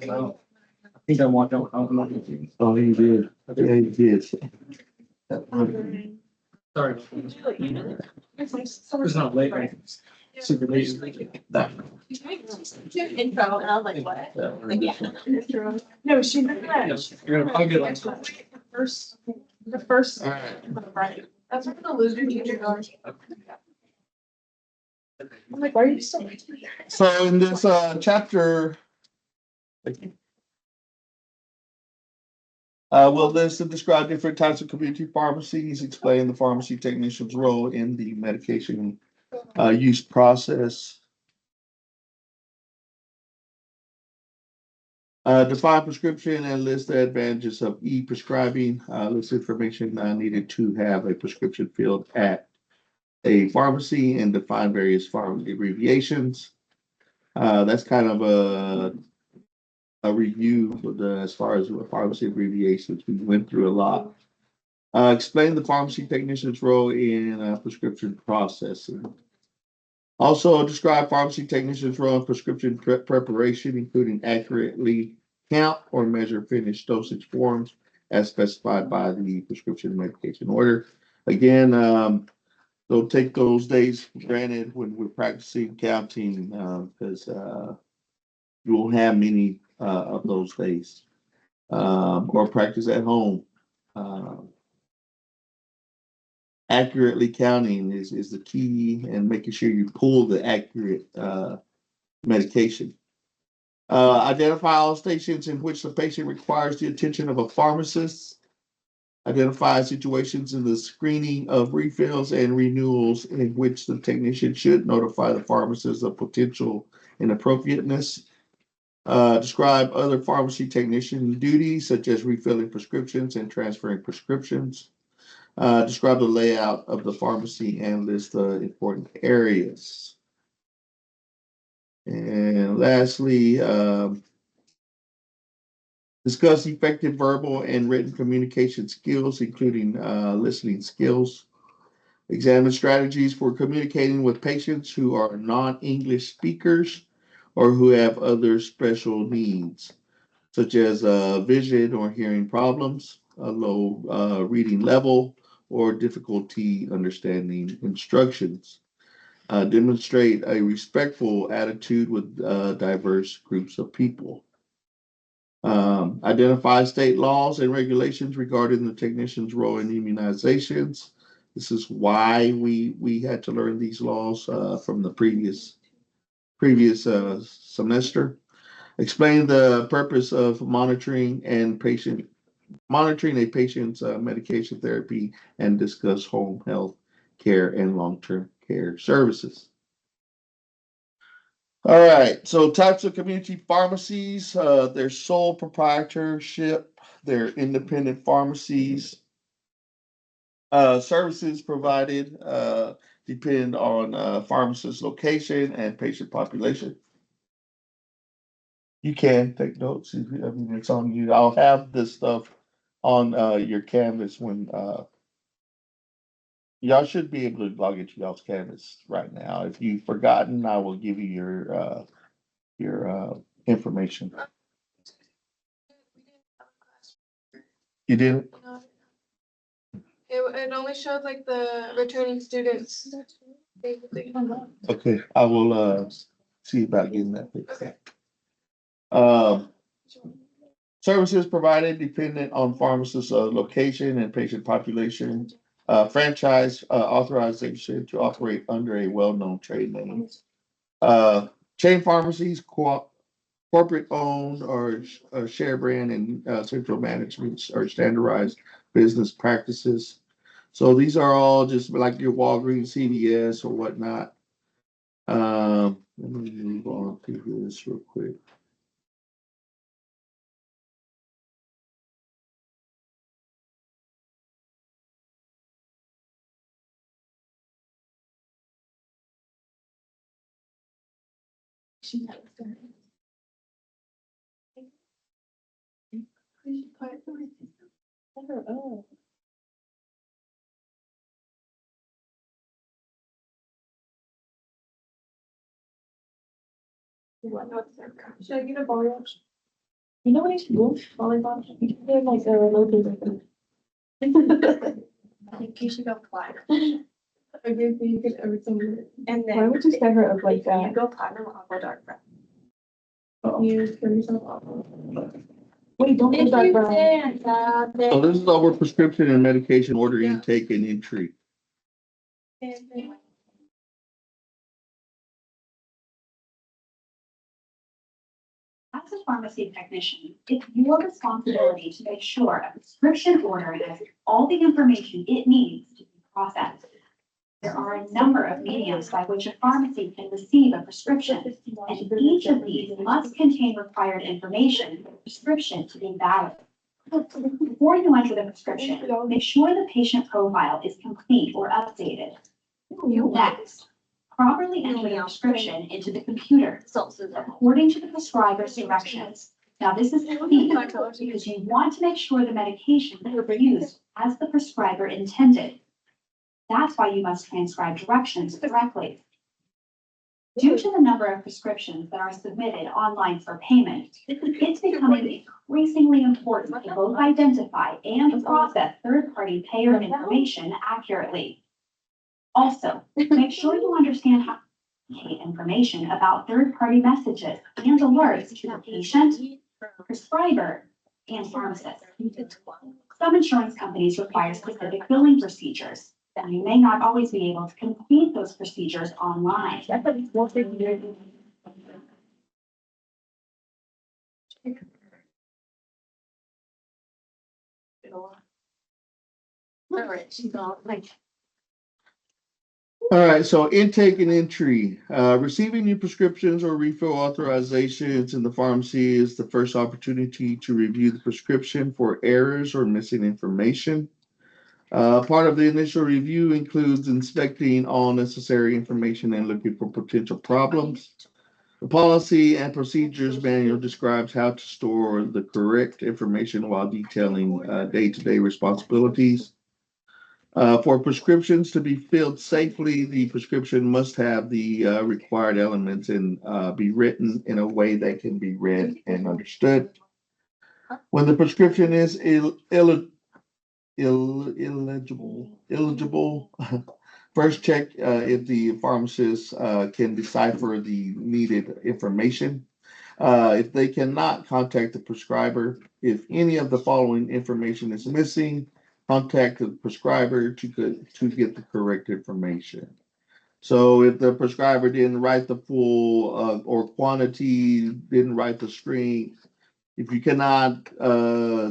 I think I walked out. Oh, he did. Yeah, he did. Sorry. It's not late. Right? Super late. Intro, and I was like, what? Yeah. No, she did that. I'll get like. The first, All right. right. That's what the loser teacher goes. I'm like, why are you so? So in this chapter, we'll list and describe different types of community pharmacies, explain the pharmacy technician's role in the medication use process. Define prescription and list the advantages of e-prescribing. List information needed to have a prescription filled at a pharmacy and define various pharmacy abbreviations. That's kind of a review for as far as pharmacy abbreviations. We went through a lot. Explain the pharmacy technician's role in prescription processing. Also describe pharmacy technician's role in prescription preparation, including accurately count or measure finished dosage forms as specified by the prescription medication order. Again, don't take those days for granted when we're practicing counting because you won't have many of those days. Or practice at home. Accurately counting is the key, and making sure you pull the accurate medication. Identify all stations in which the patient requires the attention of a pharmacist. Identify situations in the screening of refills and renewals in which the technician should notify the pharmacist of potential inappropriateness. Describe other pharmacy technician duties, such as refilling prescriptions and transferring prescriptions. Describe the layout of the pharmacy and list the important areas. And lastly, discuss effective verbal and written communication skills, including listening skills. Examine strategies for communicating with patients who are non-English speakers or who have other special needs, such as vision or hearing problems, a low reading level, or difficulty understanding instructions. Demonstrate a respectful attitude with diverse groups of people. Identify state laws and regulations regarding the technician's role in immunizations. This is why we had to learn these laws from the previous semester. Explain the purpose of monitoring a patient's medication therapy, and discuss home health care and long-term care services. All right, so types of community pharmacies, they're sole proprietorship, they're independent pharmacies. Services provided depend on pharmacist location and patient population. You can take notes. I mean, it's on you. I'll have this stuff on your Canvas when y'all should be able to log into y'all's Canvas right now. If you've forgotten, I will give you your information. You did? It only showed like the returning students. Basically. Okay, I will see about getting that fixed. Okay. Services provided dependent on pharmacist location and patient population. Franchise authorization to operate under a well-known trade name. Chain pharmacies, corporate owned or share brand and central management or standardized business practices. So these are all just like your Walgreens, CVS, or whatnot. Let me move on to this real quick. Should I get a ball? You know what I should do? Volleyball. You can play like a local. I think you should go platinum. Okay, so you can everything. And then. Why would you set her up like if You that? go platinum, I'll go dark brown. You turn yourself off. Wait, don't go dark brown. So this is over prescription and medication order intake and entry. As a pharmacy technician, it's your responsibility to make sure a prescription order has all the information it needs to be processed. There are a number of mediums by which a pharmacy can receive a prescription, and each of these must contain required information for the prescription to be valid. Before you enter the prescription, make sure the patient profile is complete or updated. Next, properly enter the prescription into the computer according to the prescriber's directions. Now, this is key because you want to make sure the medication is used as the prescriber intended. That's why you must transcribe directions correctly. Due to the number of prescriptions that are submitted online for payment, it's becoming increasingly important to both identify and process third-party payer information accurately. Also, make sure you understand how information about third-party messages and alerts to the patient, prescriber, and pharmacist. Some insurance companies require specific billing procedures, and you may not always be able to complete those procedures online. All right, so intake and entry. Receiving new prescriptions or refill authorizations in the pharmacy is the first opportunity to review the prescription for errors or missing information. Part of the initial review includes inspecting all necessary information and looking for potential problems. The policy and procedures manual describes how to store the correct information while detailing day-to-day responsibilities. For prescriptions to be filled safely, the prescription must have the required elements and be written in a way that can be read and understood. When the prescription is illegible, first check if the pharmacist can decipher the needed information. If they cannot, contact the prescriber. If any of the following information is missing, contact the prescriber to get the correct information. So if the prescriber didn't write the full or quantity, didn't write the strength, if you cannot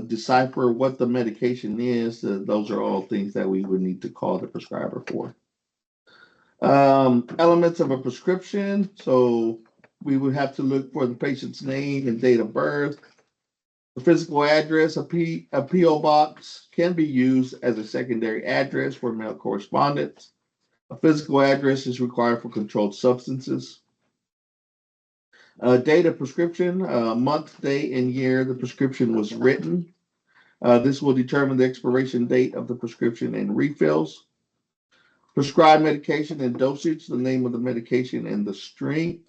decipher what the medication is, those are all things that we would need to call the prescriber for. Elements of a prescription. So we would have to look for the patient's name and date of birth. The physical address, a P.O. box can be used as a secondary address for mail correspondence. A physical address is required for controlled substances. Date of prescription, month, day, and year the prescription was written. This will determine the expiration date of the prescription and refills. Prescribed medication and dosage, the name of the medication and the strength.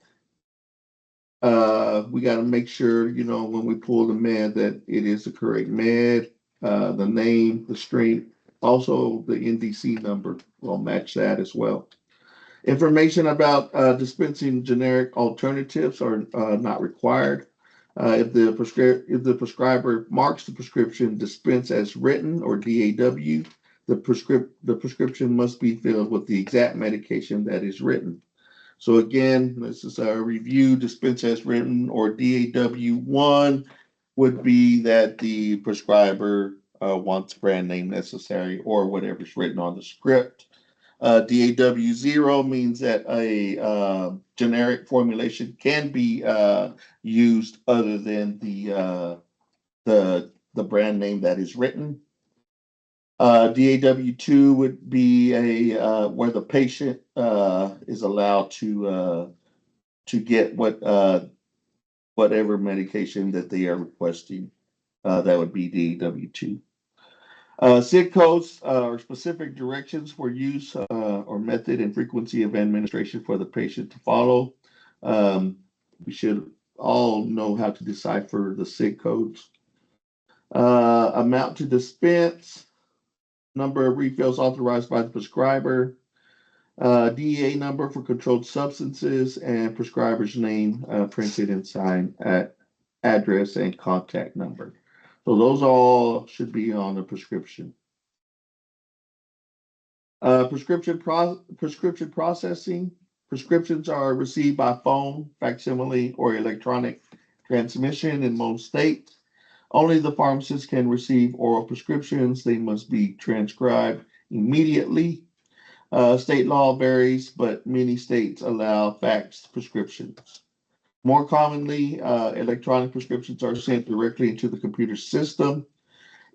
We got to make sure, when we pull the med that it is the correct med, the name, the strength, also the NDC number will match that as well. Information about dispensing generic alternatives are not required. If the prescriber marks the prescription dispense as written or DAW, the prescription must be filled with the exact medication that is written. So again, this is a review, dispense as written, or DAW1 would be that the prescriber wants brand name necessary or whatever's written on the script. DAW0 means that a generic formulation can be used other than the brand name that is written. DAW2 would be where the patient is allowed to get whatever medication that they are requesting. That would be DAW2. SIG codes are specific directions for use or method and frequency of administration for the patient to follow. We should all know how to decipher the SIG codes. Amount to dispense, number of refills authorized by the prescriber, DEA number for controlled substances, and prescriber's name printed and signed at address and contact number. So those all should be on the prescription. Prescription processing. Prescriptions are received by phone, facsimile, or electronic transmission in most states. Only the pharmacist can receive oral prescriptions. They must be transcribed immediately. State law varies, but many states allow faxed prescriptions. More commonly, electronic prescriptions are sent directly into the computer system.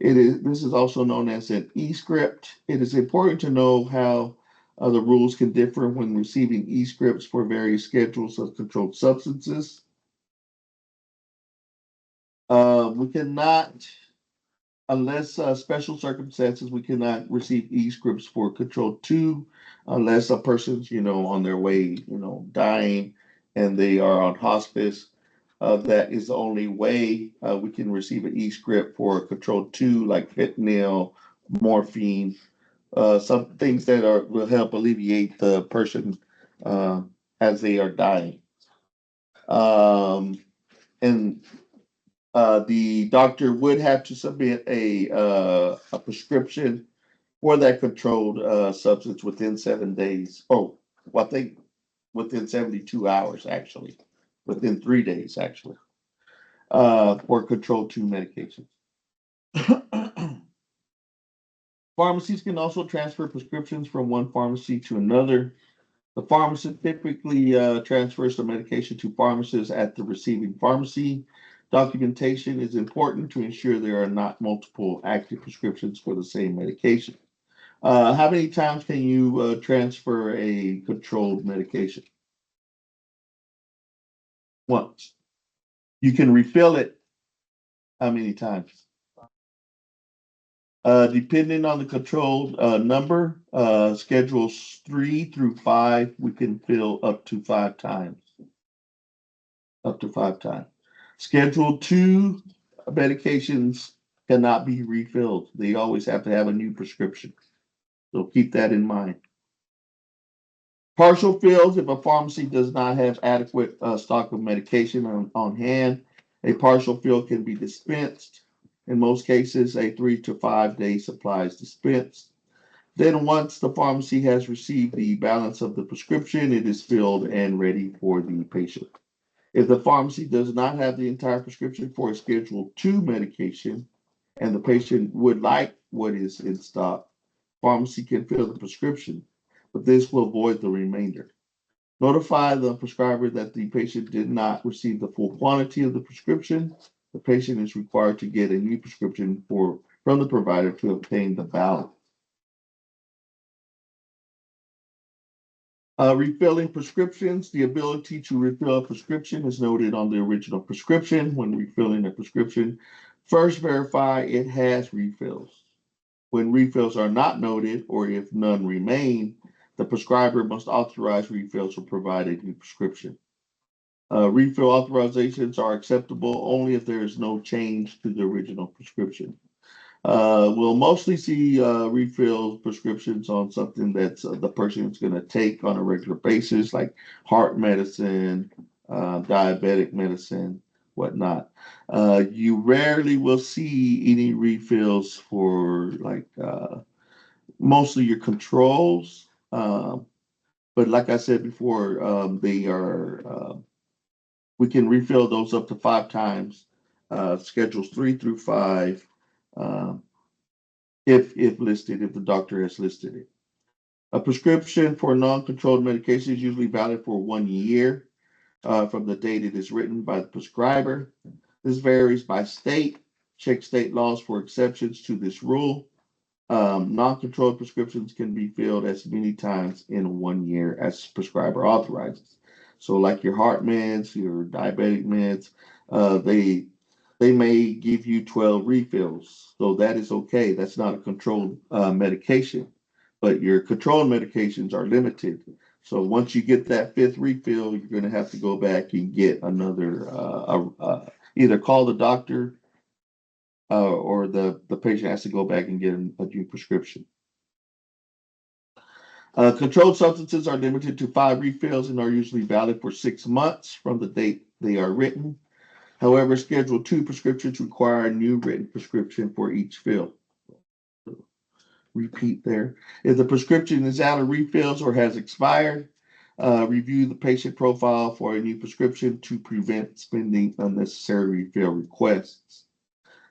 This is also known as an e-script. It is important to know how the rules can differ when receiving e-scripts for various schedules of controlled substances. We cannot, unless special circumstances, we cannot receive e-scripts for Control 2 unless a person's, on their way, dying and they are on hospice. That is the only way we can receive an e-script for Control 2, like fentanyl, morphine, some things that will help alleviate the person as they are dying. And the doctor would have to submit a prescription for that controlled substance within 7 days. Oh, well, I think within 72 hours, actually, within 3 days, actually, for Control 2 medications. Pharmacies can also transfer prescriptions from one pharmacy to another. The pharmacist typically transfers the medication to pharmacists at the receiving pharmacy. Documentation is important to ensure there are not multiple active prescriptions for the same medication. How many times can you transfer a controlled medication? Once. You can refill it how many times? Depending on the controlled number, schedules 3 through 5, we can fill up to 5 times. Up to 5 times. Schedule 2 medications cannot be refilled. They always have to have a new prescription. So keep that in mind. Partial fills, if a pharmacy does not have adequate stock of medication on hand, a partial fill can be dispensed. In most cases, a 3 to 5 day supply is dispensed. Then once the pharmacy has received the balance of the prescription, it is filled and ready for the patient. If the pharmacy does not have the entire prescription for a Schedule 2 medication and the patient would like what is in stock, pharmacy can fill the prescription, but this will void the remainder. Notify the prescriber that the patient did not receive the full quantity of the prescription. The patient is required to get a new prescription from the provider to obtain the balance. Refilling prescriptions. The ability to refill a prescription is noted on the original prescription. When refilling a prescription, first verify it has refills. When refills are not noted, or if none remain, the prescriber must authorize refills or provide a new prescription. Refill authorizations are acceptable only if there is no change to the original prescription. We'll mostly see refill prescriptions on something that's the person is going to take on a regular basis, like heart medicine, diabetic medicine, whatnot. You rarely will see any refills for mostly your controls. But like I said before, they are, we can refill those up to 5 times, schedules 3 through 5. If listed, if the doctor has listed it. A prescription for non-controlled medication is usually valid for 1 year from the date it is written by the prescriber. This varies by state. Check state laws for exceptions to this rule. Non-controlled prescriptions can be filled as many times in 1 year as prescriber authorizes. So like your heart meds, your diabetic meds, they may give you 12 refills. So that is okay. That's not a controlled medication. But your controlled medications are limited. So once you get that 5th refill, you're gonna have to go back and get another, either call the doctor or the patient has to go back and get a new prescription. Controlled substances are limited to 5 refills and are usually valid for 6 months from the date they are written. However, Schedule 2 prescriptions require a new written prescription for each fill. Repeat there. If the prescription is out of refills or has expired, review the patient profile for a new prescription to prevent spending unnecessary refill requests.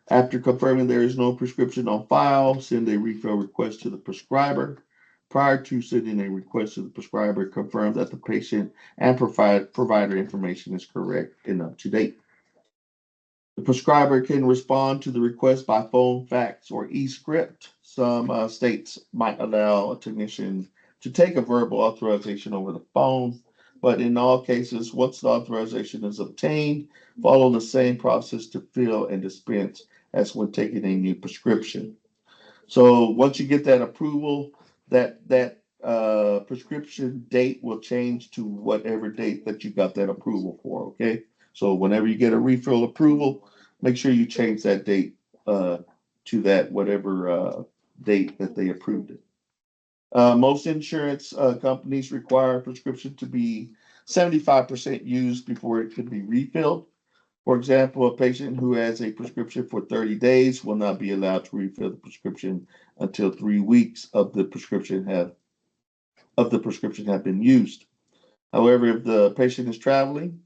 After confirming there is no prescription on file, send a refill request to the prescriber. Prior to sending a request to the prescriber, confirm that the patient and provider information is correct and up to date. The prescriber can respond to the request by phone, fax, or e-script. Some states might allow a technician to take a verbal authorization over the phone, but in all cases, once the authorization is obtained, follow the same process to fill and dispense as when taking a new prescription. So once you get that approval, that prescription date will change to whatever date that you got that approval for, okay? So whenever you get a refill approval, make sure you change that date to that whatever date that they approved it. Most insurance companies require a prescription to be 75% used before it can be refilled. For example, a patient who has a prescription for 30 days will not be allowed to refill the prescription until 3 weeks of the prescription have been used. However, if the patient is traveling,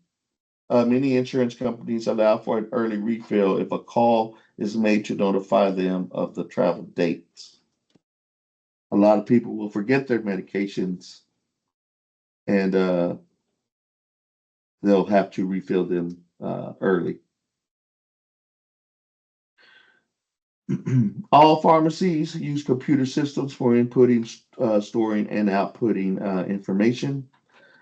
many insurance companies allow for an early refill if a call is made to notify them of the travel dates. A lot of people will forget their medications and they'll have to refill them early. All pharmacies use computer systems for inputting, storing, and outputting information.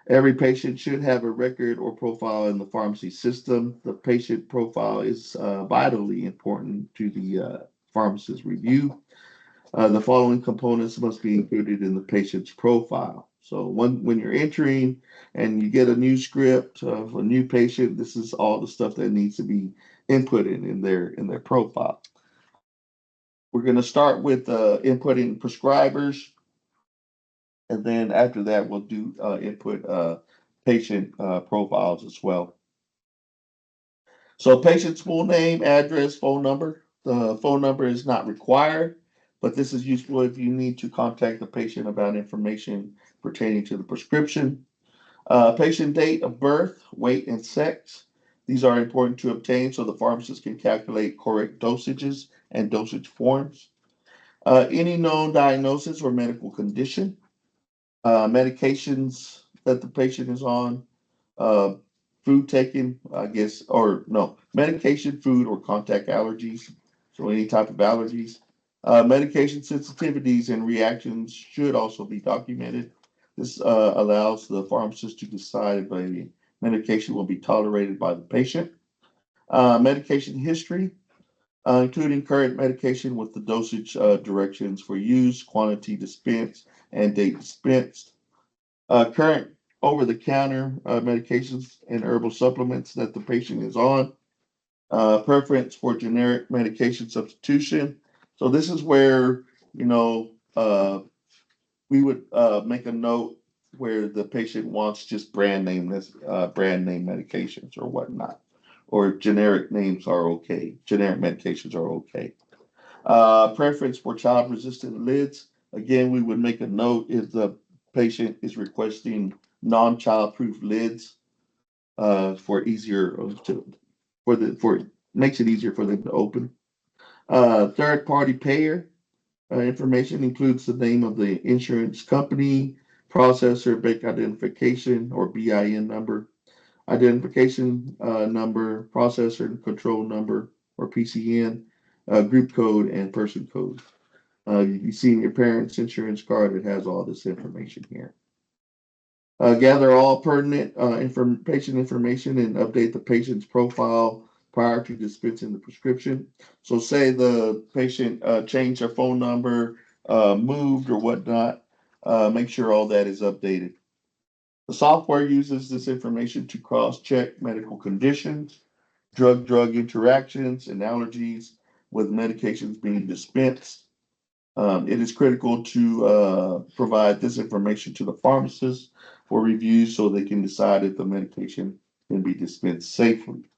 Every patient should have a record or profile in the pharmacy system. The patient profile is vitally important to the pharmacist's review. The following components must be included in the patient's profile. So when you're entering and you get a new script of a new patient, this is all the stuff that needs to be inputted in their profile. We're going to start with inputting prescribers, and then after that, we'll do input patient profiles as well. So patient's full name, address, phone number. The phone number is not required, but this is useful if you need to contact the patient about information pertaining to the prescription. Patient date of birth, weight, and sex. These are important to obtain so the pharmacist can calculate correct dosages and dosage forms. Any known diagnosis or medical condition. Medications that the patient is on. Food taken, I guess, or no, medication, food, or contact allergies. So any type of allergies. Medication sensitivities and reactions should also be documented. This allows the pharmacist to decide if a medication will be tolerated by the patient. Medication history, including current medication with the dosage directions for use, quantity dispensed, and date dispensed. Current over-the-counter medications and herbal supplements that the patient is on. Preference for generic medication substitution. So this is where, we would make a note where the patient wants just brand name medications or whatnot, or generic names are okay. Generic medications are okay. Preference for child-resistant lids. Again, we would make a note if the patient is requesting non-child-proof lids for makes it easier for them to open. Third-party payer information includes the name of the insurance company, processor, bank identification or BIN number, identification number, processor and control number or PCN, group code, and person code. You see in your parent's insurance card, it has all this information here. Gather all pertinent patient information and update the patient's profile prior to dispensing the prescription. So say the patient changed their phone number, moved or whatnot, make sure all that is updated. The software uses this information to cross-check medical conditions, drug-drug interactions, and allergies with medications being dispensed. It is critical to provide this information to the pharmacist for review so they can decide if the medication can be dispensed safely.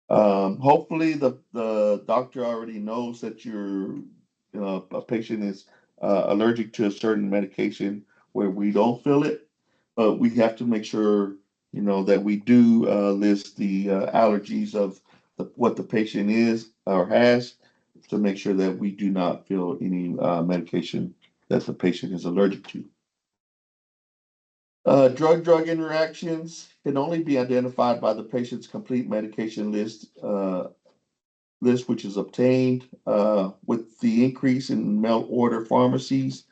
Hopefully the doctor already knows that a patient is allergic to a certain medication where we don't fill it, but we have to make sure, that we do list the allergies of what the patient is or has to make sure that we do not fill any medication that the patient is allergic to. Drug-drug interactions can only be identified by the patient's complete medication list, which is obtained with the increase in mail order pharmacies.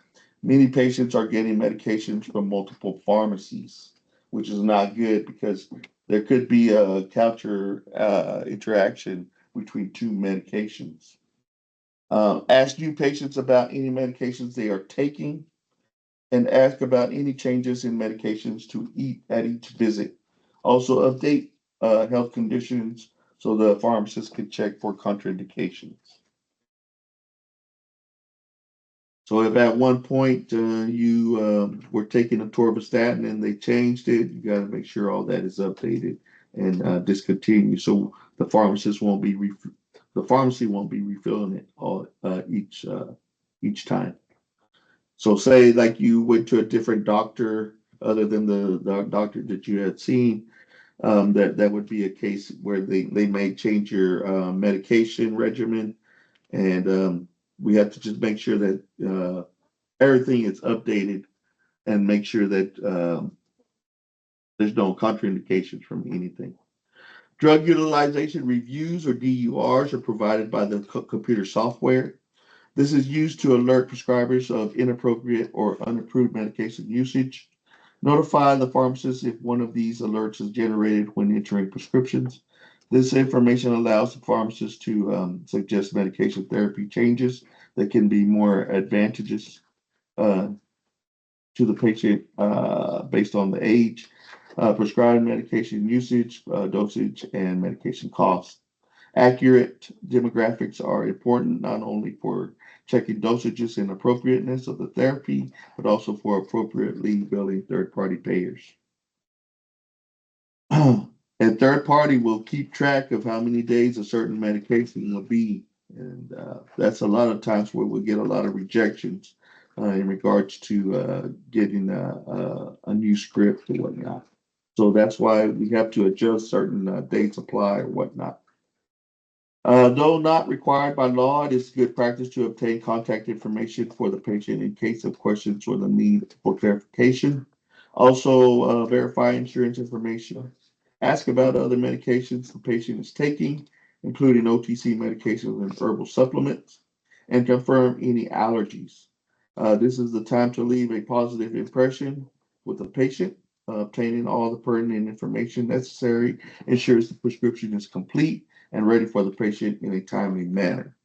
Many patients are getting medications from multiple pharmacies, which is not good because there could be a counter interaction between two medications. Ask new patients about any medications they are taking and ask about any changes in medications at each visit. Also update health conditions so the pharmacist can check for contraindications. So if at one point you were taking a torvastatin and they changed it, you got to make sure all that is updated and discontinued. So the pharmacy won't be refilling it all each time. So say like you went to a different doctor other than the doctor that you had seen, that would be a case where they may change your medication regimen, and we have to just make sure that everything is updated and make sure that there's no contraindications from anything. Drug utilization reviews or DURs are provided by the computer software. This is used to alert prescribers of inappropriate or unapproved medication usage. Notify the pharmacist if one of these alerts is generated when entering prescriptions. This information allows the pharmacist to suggest medication therapy changes that can be more advantageous to the patient based on the age, prescribed medication usage, dosage, and medication costs. Accurate demographics are important not only for checking dosages and appropriateness of the therapy, but also for appropriately billing third-party payers. And third party will keep track of how many days a certain medication will be. And that's a lot of times where we'll get a lot of rejections in regards to getting a new script or whatnot. So that's why we have to adjust certain dates apply or whatnot. Though not required by law, it is good practice to obtain contact information for the patient in case of questions or the need for clarification. Also, verify insurance information. Ask about other medications the patient is taking, including OTC medications and herbal supplements, and confirm any allergies. This is the time to leave a positive impression with the patient. Obtaining all the pertinent information necessary ensures the prescription is complete and ready for the patient in a timely manner.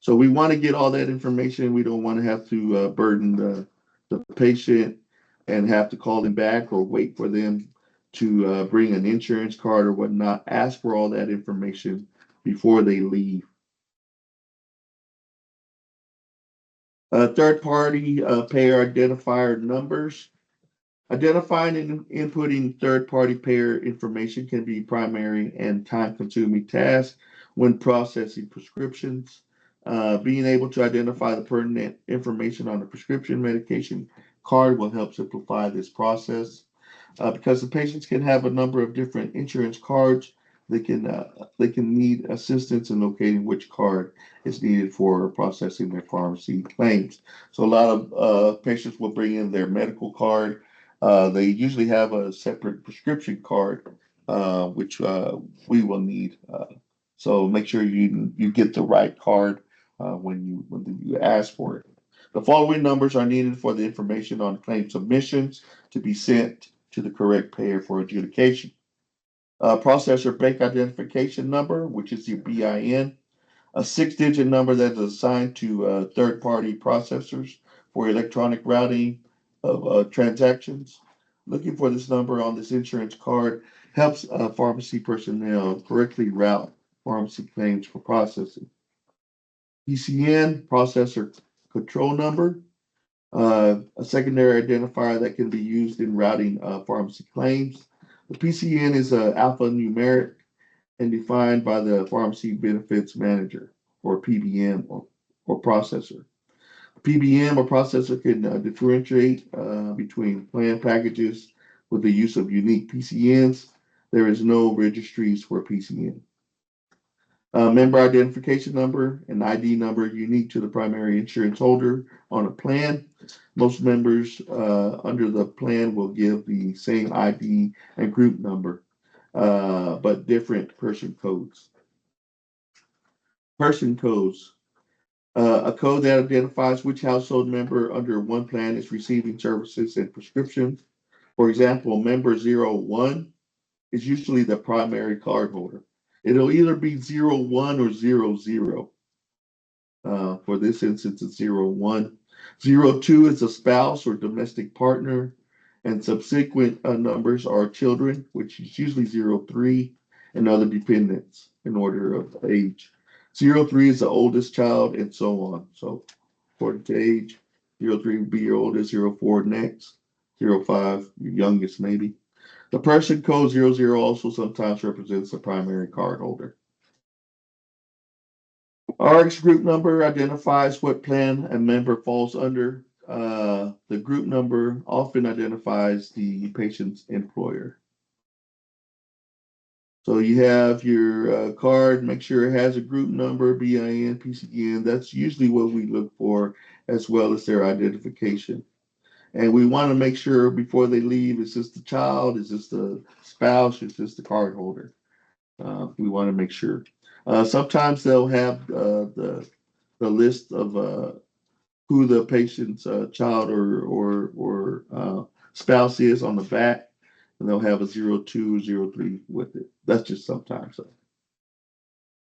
So we want to get all that information. We don't want to have to burden the patient and have to call them back or wait for them to bring an insurance card or whatnot. Ask for all that information before they leave. Third-party payer identifier numbers. Identifying and inputting third-party payer information can be primary and time-consuming task when processing prescriptions. Being able to identify the pertinent information on the prescription medication card will help simplify this process. Because the patients can have a number of different insurance cards, they can need assistance in locating which card is needed for processing their pharmacy claims. So a lot of patients will bring in their medical card. They usually have a separate prescription card, which we will need. So make sure you get the right card when you ask for it. The following numbers are needed for the information on claim submissions to be sent to the correct payer for adjudication. Processor bank identification number, which is your BIN, a 6-digit number that is assigned to third-party processors for electronic routing of transactions. looking for this number on this insurance card helps pharmacy personnel correctly route pharmacy claims for processing. PCN, processor control number, a secondary identifier that can be used in routing pharmacy claims. The PCN is an alphanumeric and defined by the pharmacy benefits manager or PBM or processor. PBM or processor can differentiate between plan packages with the use of unique PCNs. There is no registries for PCN. Member identification number, an ID number unique to the primary insurance holder on a plan. Most members under the plan will give the same ID and group number, but different person codes. Person codes. A code that identifies which household member under one plan is receiving services and prescriptions. For example, member 01 is usually the primary cardholder. It'll either be 01 or 00. For this instance, it's 01. 02 is a spouse or domestic partner, and subsequent numbers are children, which is usually 03, and other dependents in order of age. 03 is the oldest child, and so on. So, according to age, 03 would be your oldest, 04 next, 05 your youngest, maybe. The person code 00 also sometimes represents the primary cardholder. RX group number identifies what plan a member falls under. The group number often identifies the patient's employer. So you have your card, make sure it has a group number, BIN, PCN. That's usually what we look for, as well as their identification. And we want to make sure before they leave, is this the child, is this the spouse, is this the card holder? We want to make sure. Sometimes they'll have the list of who the patient's child or spouse is on the back, and they'll have a 02, 03 with it. That's just sometimes.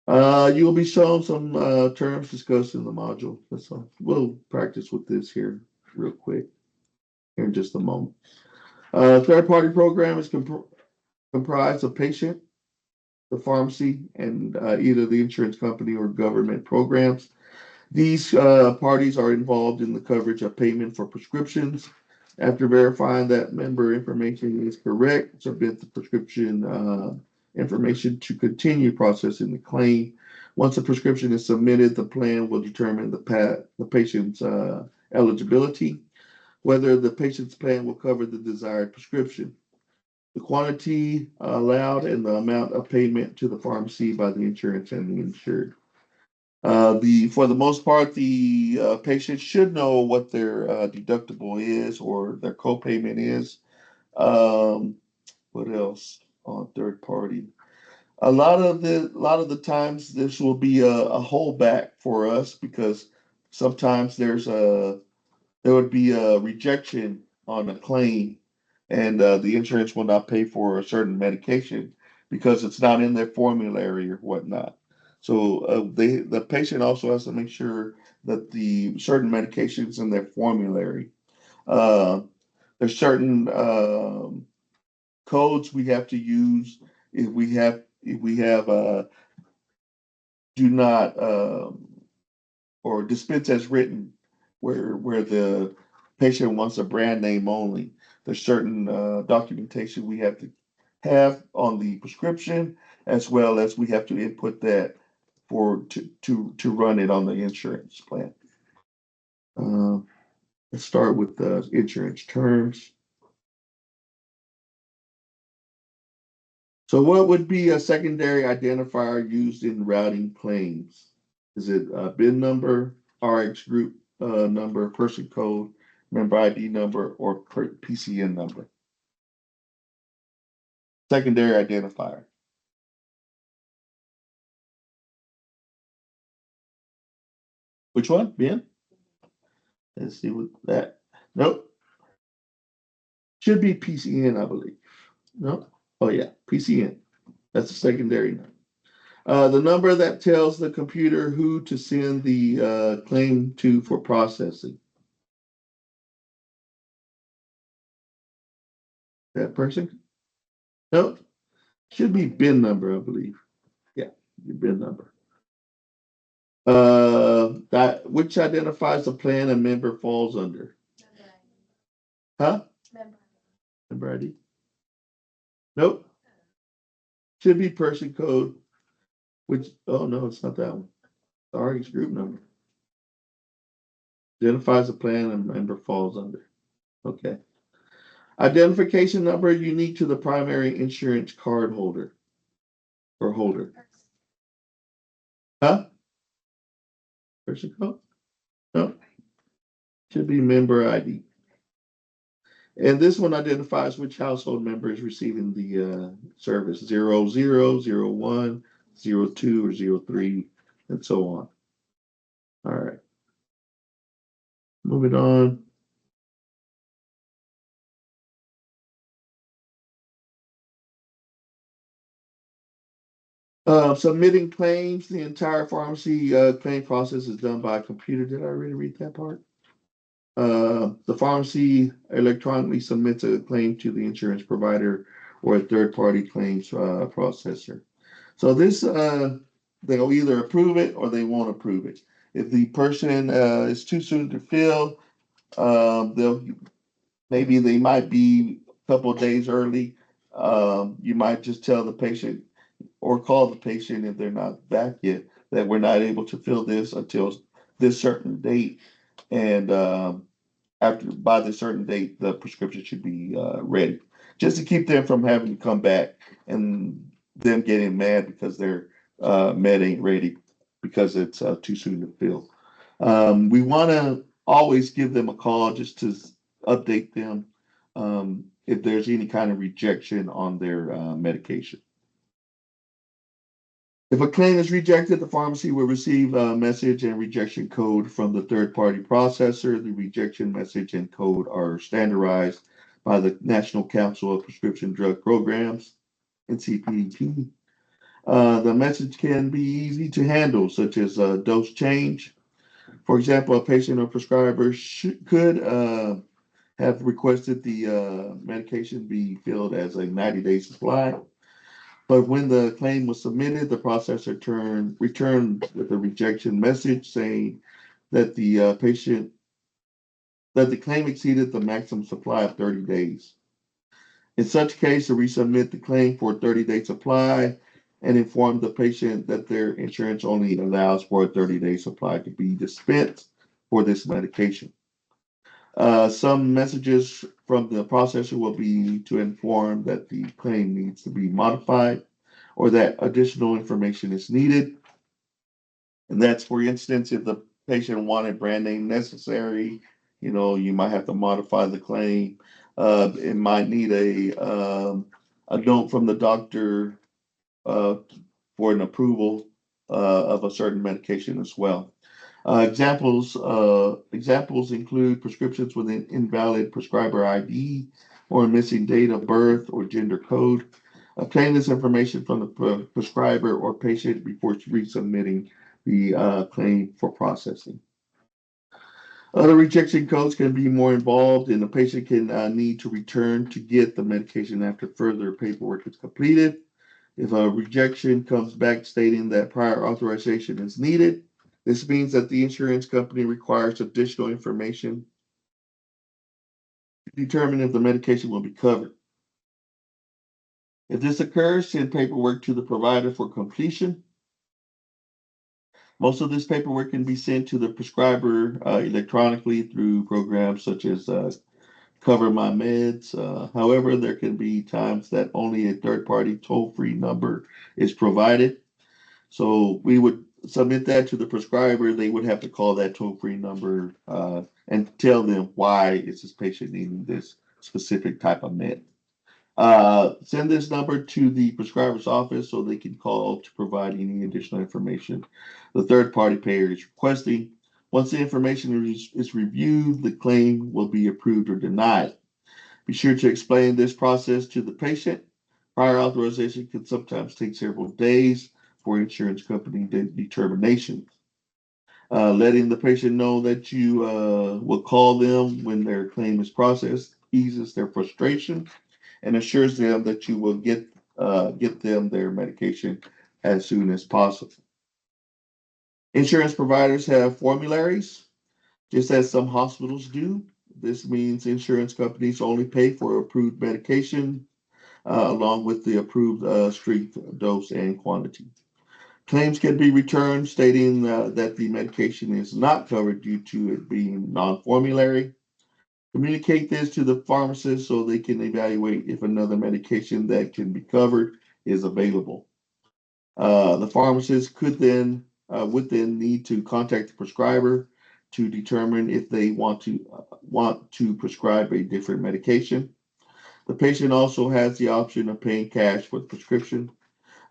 You'll be shown some terms discussed in the module. So we'll practice with this here real quick here in just a moment. Third-party program is comprised of patient, the pharmacy, and either the insurance company or government programs. These parties are involved in the coverage of payment for prescriptions. After verifying that member information is correct, submit the prescription information to continue processing the claim. Once a prescription is submitted, the plan will determine the patient's eligibility, whether the patient's plan will cover the desired prescription, the quantity allowed, and the amount of payment to the pharmacy by the insurance and the insured. For the most part, the patient should know what their deductible is or their copayment is. What else on third party? A lot of the times this will be a holdback for us because sometimes there would be a rejection on a claim, and the insurance will not pay for a certain medication because it's not in their formulary or whatnot. So the patient also has to make sure that the certain medications in their formulary. There's certain codes we have to use if we have do not or dispense as written where the patient wants a brand name only. There's certain documentation we have to have on the prescription, as well as we have to input that to run it on the insurance plan. Let's start with the insurance terms. So what would be a secondary identifier used in routing claims? Is it a BIN number, RX group number, person code, member ID number, or PCN number? Secondary identifier. Which one? BIN? Let's see what that. Nope. Should be PCN, I believe. No. Oh yeah, PCN. That's a secondary number. The number that tells the computer who to send the claim to for processing. That person? Nope. Should be bin number, I believe. Yeah, your bin number. That which identifies the plan a member falls under. Huh? Member ID? Nope. Should be person code, which, oh no, it's not that one. Sorry, it's group number. Identifies the plan a member falls under. Okay. Identification number unique to the primary insurance card holder or holder. Huh? Person code? No. Should be member ID. And this one identifies which household member is receiving the service 00, 01, 02, or 03, and so on. All right. Moving on. Submitting claims. The entire pharmacy claim process is done by a computer. Did I already read that part? The pharmacy electronically submits a claim to the insurance provider or a third-party claims processor. So this, they'll either approve it or they won't approve it. If the person is too soon to fill, maybe they might be a couple of days early. You might just tell the patient or call the patient if they're not back yet that we're not able to fill this until this certain date. And by the certain date, the prescription should be ready, just to keep them from having to come back and them getting mad because their med ain't ready because it's too soon to fill. We want to always give them a call just to update them if there's any kind of rejection on their medication. If a claim is rejected, the pharmacy will receive a message and rejection code from the third-party processor. The rejection message and code are standardized by the National Council of Prescription Drug Programs, NCPDP. The message can be easy to handle, such as a dose change. For example, a patient or prescriber could have requested the medication be filled as a 90-day supply. But when the claim was submitted, the processor returned with a rejection message saying that the claim exceeded the maximum supply of 30 days. In such case, to resubmit the claim for a 30-day supply and inform the patient that their insurance only allows for a 30-day supply to be dispensed for this medication. Some messages from the processor will be to inform that the claim needs to be modified or that additional information is needed. And that's, for instance, if the patient wanted brand name necessary, you might have to modify the claim. It might need a note from the doctor for an approval of a certain medication as well. Examples include prescriptions with an invalid prescriber ID or a missing date of birth or gender code. Obtain this information from the prescriber or patient before resubmitting the claim for processing. Other rejection codes can be more involved, and the patient can need to return to get the medication after further paperwork is completed. If a rejection comes back stating that prior authorization is needed, this means that the insurance company requires additional information to determine if the medication will be covered. If this occurs, send paperwork to the provider for completion. Most of this paperwork can be sent to the prescriber electronically through programs such as Cover My Meds. However, there can be times that only a third-party toll-free number is provided. So we would submit that to the prescriber. They would have to call that toll-free number and tell them why is this patient needing this specific type of med. Send this number to the prescriber's office so they can call to provide any additional information the third-party payer is requesting. Once the information is reviewed, the claim will be approved or denied. Be sure to explain this process to the patient. Prior authorization can sometimes take several days for insurance company determination. Letting the patient know that you will call them when their claim is processed eases their frustration and assures them that you will get them their medication as soon as possible. Insurance providers have formularies, just as some hospitals do. This means insurance companies only pay for approved medication, along with the approved strength, dose, and quantity. Claims can be returned stating that the medication is not covered due to it being non-formulary. Communicate this to the pharmacist so they can evaluate if another medication that can be covered is available. The pharmacist would then need to contact the prescriber to determine if they want to prescribe a different medication. The patient also has the option of paying cash for the prescription.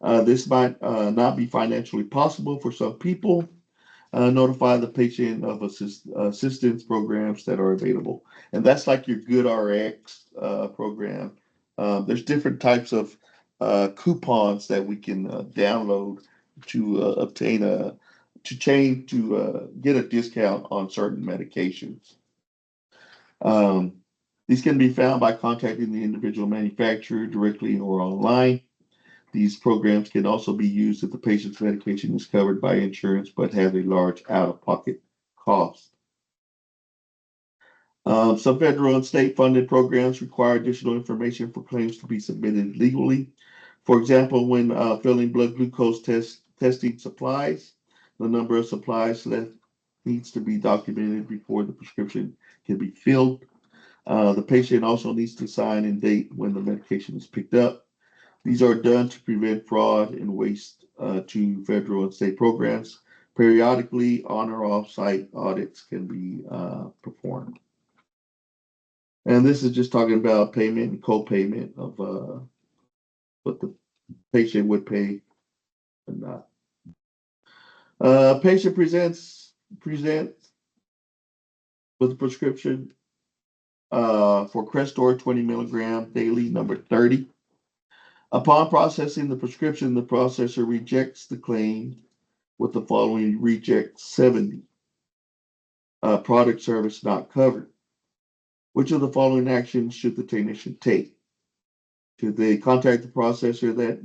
This might not be financially possible for some people. Notify the patient of assistance programs that are available. And that's like your GoodRx program. There's different types of coupons that we can download to obtain get a discount on certain medications. These can be found by contacting the individual manufacturer directly or online. These programs can also be used if the patient's medication is covered by insurance but has a large out-of-pocket cost. Some federal and state funded programs require additional information for claims to be submitted legally. For example, when filling blood glucose testing supplies, the number of supplies that needs to be documented before the prescription can be filled. The patient also needs to sign and date when the medication is picked up. These are done to prevent fraud and waste to federal and state programs. Periodically, on or off-site audits can be performed. And this is just talking about payment and co-payment of what the patient would pay or not. Patient presents with a prescription for Crestor 20 milligram daily, number 30. Upon processing the prescription, the processor rejects the claim with the following reject 70. Product service not covered. Which of the following actions should the technician take? Should they contact the processor that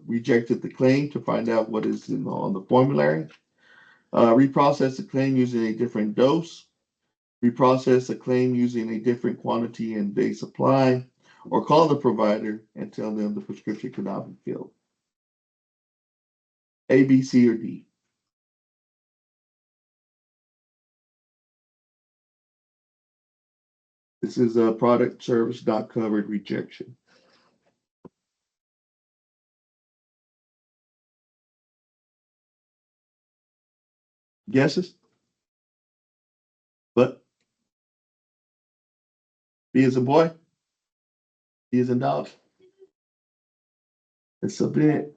rejected the claim to find out what is on the formulary? Reprocess the claim using a different dose? Reprocess the claim using a different quantity and day supply? Or call the provider and tell them the prescription cannot be filled? A, B, C, or D? This is a product service not covered rejection. Guesses? But B as a boy? D as a dog? It's a bit.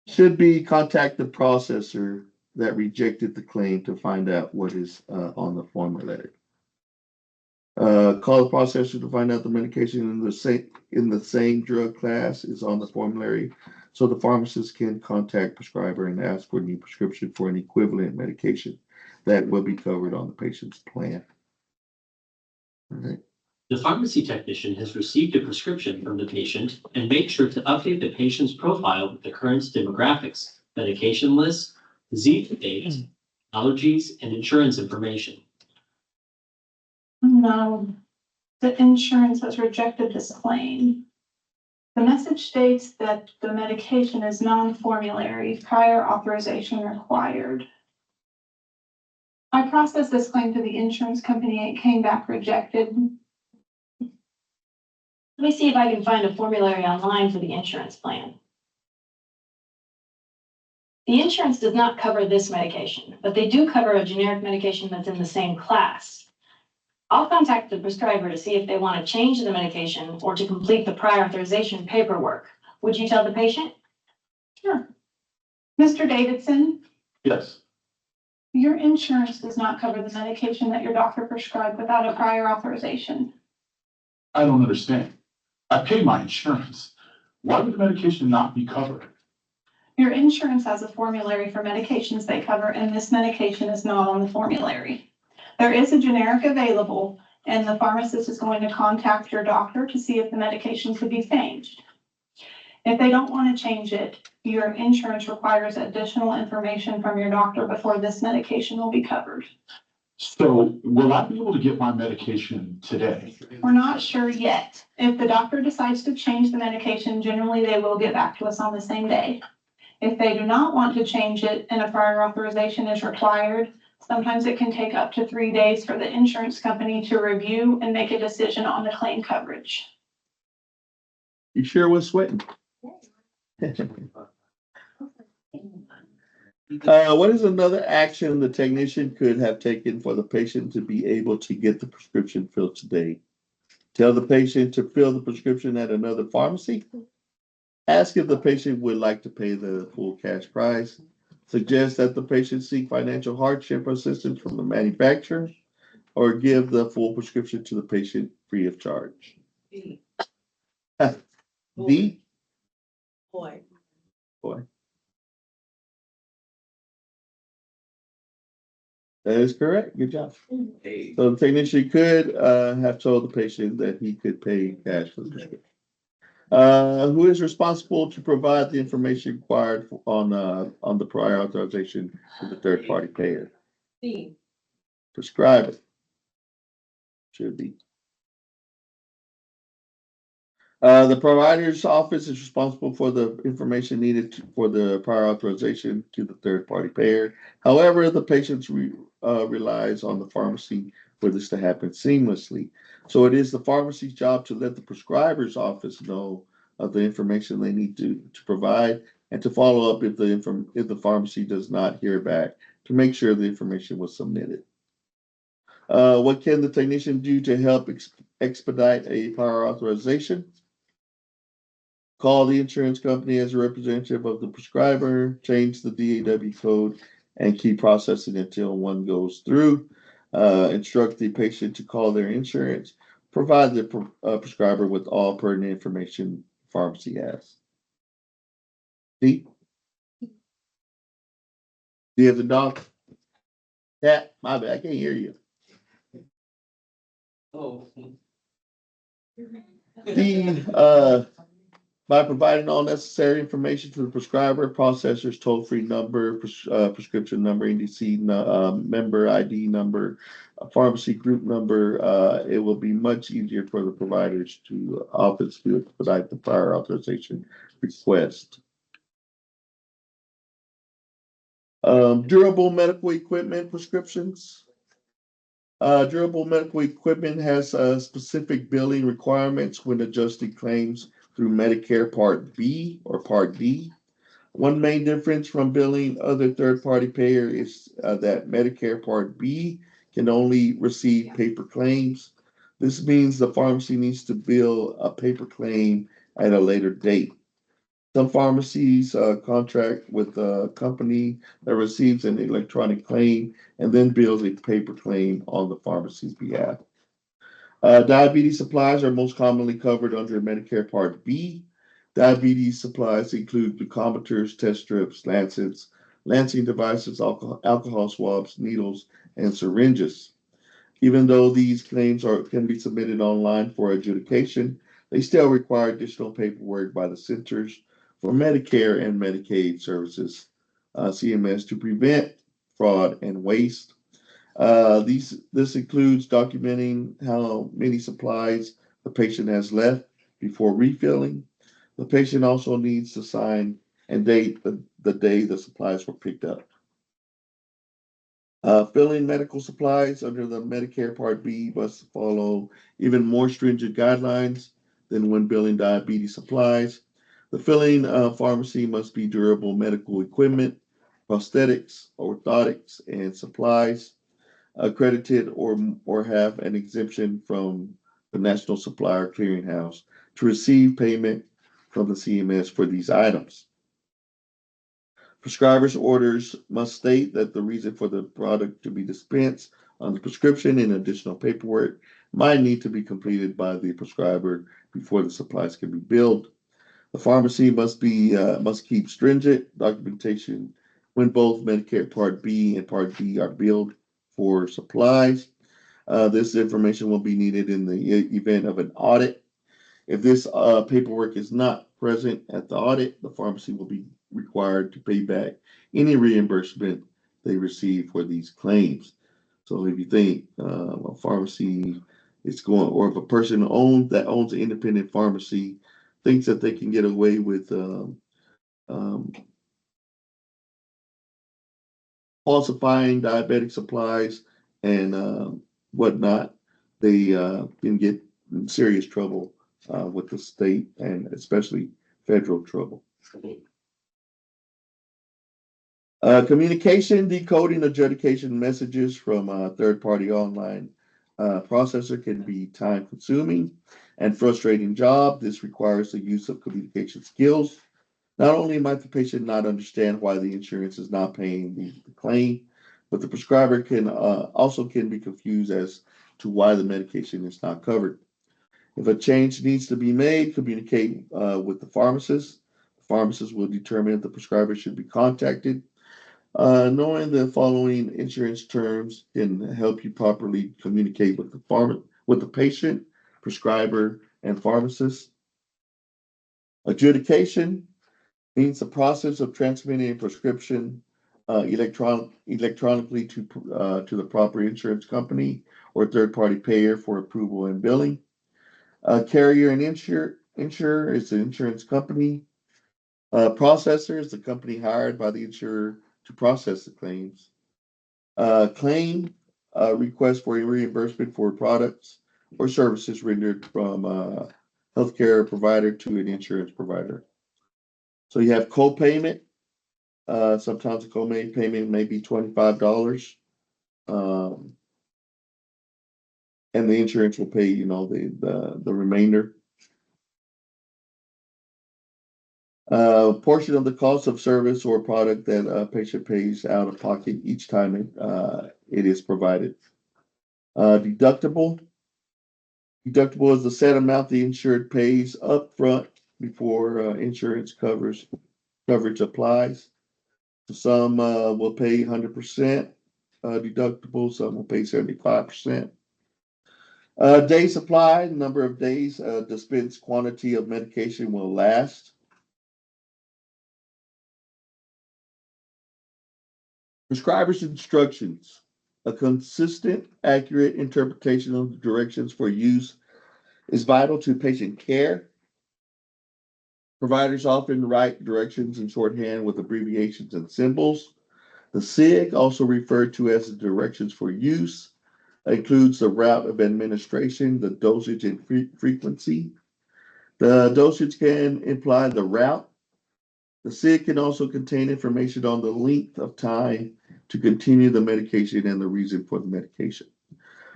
Should be contact the processor that rejected the claim to find out what is on the formulary. Call the processor to find out the medication in the same drug class is on the formulary, so the pharmacist can contact prescriber and ask for a new prescription for an equivalent medication that will be covered on the patient's plan. All right. The pharmacy technician has received a prescription from the patient and made sure to update the patient's profile with the current demographics, medication list, disease dates, allergies, and insurance information. No, the insurance has rejected this claim. The message states that the medication is non-formulary, prior authorization required. I processed this claim to the insurance company. It came back rejected. Let me see if I can find a formulary online for the insurance plan. The insurance does not cover this medication, but they do cover a generic medication that's in the same class. I'll contact the prescriber to see if they want to change the medication or to complete the prior authorization paperwork. Would you tell the patient? Sure. Mr. Davidson, Yes. your insurance does not cover the medication that your doctor prescribed without a prior authorization. I don't understand. I pay my insurance. Why would the medication not be covered? Your insurance has a formulary for medications they cover, and this medication is not on the formulary. There is a generic available, and the pharmacist is going to contact your doctor to see if the medication could be changed. If they don't want to change it, your insurance requires additional information from your doctor before this medication will be covered. So will I be able to get my medication today? We're not sure yet. If the doctor decides to change the medication, generally they will get back to us on the same day. If they do not want to change it and a prior authorization is required, sometimes it can take up to 3 days for the insurance company to review and make a decision on the claim coverage. You sure was sweating? What is another action the technician could have taken for the patient to be able to get the prescription filled today? Tell the patient to fill the prescription at another pharmacy. Ask if the patient would like to pay the full cash price. Suggest that the patient seek financial hardship assistance from the manufacturer, or give the full prescription to the patient free of charge. D. Boy. Boy. That is correct. Good job. So the technician could have told the patient that he could pay cash for the prescription. Who is responsible to provide the information required on the prior authorization to the third party payer? D. Prescriber. Should be. The provider's office is responsible for the information needed for the prior authorization to the third party payer. However, the patient relies on the pharmacy for this to happen seamlessly. So it is the pharmacy's job to let the prescriber's office know of the information they need to provide, and to follow up if the pharmacy does not hear back, to make sure the information was submitted. What can the technician do to help expedite a prior authorization? Call the insurance company as a representative of the prescriber, change the DAW code, and keep processing until one goes through. Instruct the patient to call their insurance. Provide the prescriber with all pertinent information pharmacy has. D. D as a dog. Cat, my bad, I can't hear you. Oh. D, by providing all necessary information to the prescriber, processor's toll-free number, prescription number, NDC member ID number, pharmacy group number, it will be much easier for the providers to office to expedite the prior authorization request. Durable medical equipment prescriptions. Durable medical equipment has specific billing requirements when adjusting claims through Medicare Part B or Part D. One main difference from billing other third-party payer is that Medicare Part B can only receive paper claims. This means the pharmacy needs to bill a paper claim at a later date. Some pharmacies contract with a company that receives an electronic claim and then bills a paper claim on the pharmacy's behalf. Diabetes supplies are most commonly covered under Medicare Part B. Diabetes supplies include glucometers, test strips, lancets, lancing devices, alcohol swabs, needles, and syringes. Even though these claims can be submitted online for adjudication, they still require additional paperwork by the Centers for Medicare and Medicaid Services, CMS, to prevent fraud and waste. This includes documenting how many supplies the patient has left before refilling. The patient also needs to sign and date the day the supplies were picked up. Filling medical supplies under the Medicare Part B must follow even more stringent guidelines than when billing diabetes supplies. The filling pharmacy must be durable medical equipment, prosthetics, orthotics, and supplies, accredited or have an exemption from the National Supplier Clearinghouse to receive payment from the CMS for these items. Prescriber's orders must state that the reason for the product to be dispensed on the prescription and additional paperwork might need to be completed by the prescriber before the supplies can be billed. The pharmacy must keep stringent documentation when both Medicare Part B and Part D are billed for supplies. This information will be needed in the event of an audit. If this paperwork is not present at the audit, the pharmacy will be required to pay back any reimbursement they receive for these claims. So if you think a pharmacy is going, or if a person owns an independent pharmacy thinks that they can get away with falsifying diabetic supplies and whatnot, they can get in serious trouble with the state and especially federal trouble. Communication, decoding, adjudication messages from a third-party online processor can be time-consuming and frustrating job. This requires the use of communication skills. Not only might the patient not understand why the insurance is not paying the claim, but the prescriber can also be confused as to why the medication is not covered. If a change needs to be made, communicate with the pharmacist. The pharmacist will determine if the prescriber should be contacted. Knowing the following insurance terms can help you properly communicate with the patient, prescriber, and pharmacist. Adjudication means the process of transmitting a prescription electronically to the proper insurance company or third-party payer for approval and billing. Carrier and insurer is the insurance company. Processor is the company hired by the insurer to process the claims. Claim request for a reimbursement for products or services rendered from a healthcare provider to an insurance provider. So you have co-payment. Sometimes the co-payment may be $25. And the insurance will pay, the remainder. Portion of the cost of service or product that a patient pays out of pocket each time it is provided. Deductible. Deductible is the set amount the insured pays up front before insurance coverage applies. So some will pay 100% deductible, some will pay 75%. Day supply, number of days dispensed quantity of medication will last. Prescriber's instructions. A consistent, accurate interpretation of the directions for use is vital to patient care. Providers often write directions in shorthand with abbreviations and symbols. The SIG, also referred to as the directions for use, includes the route of administration, the dosage and frequency. The dosage can imply the route. The SIG can also contain information on the length of time to continue the medication and the reason for the medication.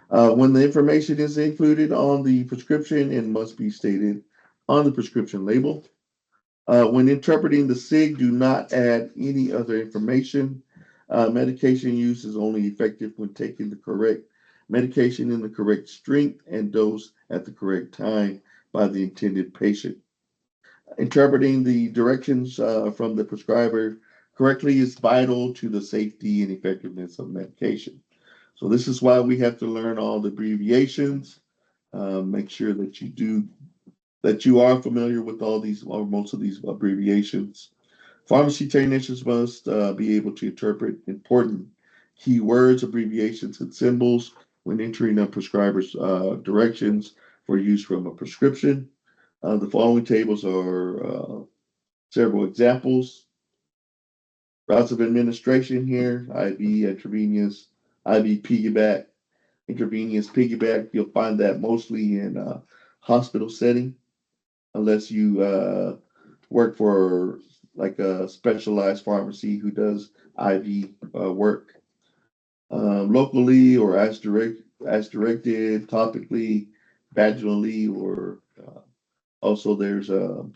When the information is included on the prescription, it must be stated on the prescription label. When interpreting the SIG, do not add any other information. Medication use is only effective when taking the correct medication in the correct strength and dose at the correct time by the intended patient. Interpreting the directions from the prescriber correctly is vital to the safety and effectiveness of medication. So this is why we have to learn all the abbreviations. Make sure that you are familiar with all these or most of these abbreviations. Pharmacy technicians must be able to interpret important keywords, abbreviations, and symbols when entering a prescriber's directions for use from a prescription. The following tables are several examples. Routes of administration here, IV, intravenous, IV piggyback, intravenous piggyback. You'll find that mostly in a hospital setting, unless you work for like a specialized pharmacy who does IV work. Locally or as directed, topically, vaginally, or also there's a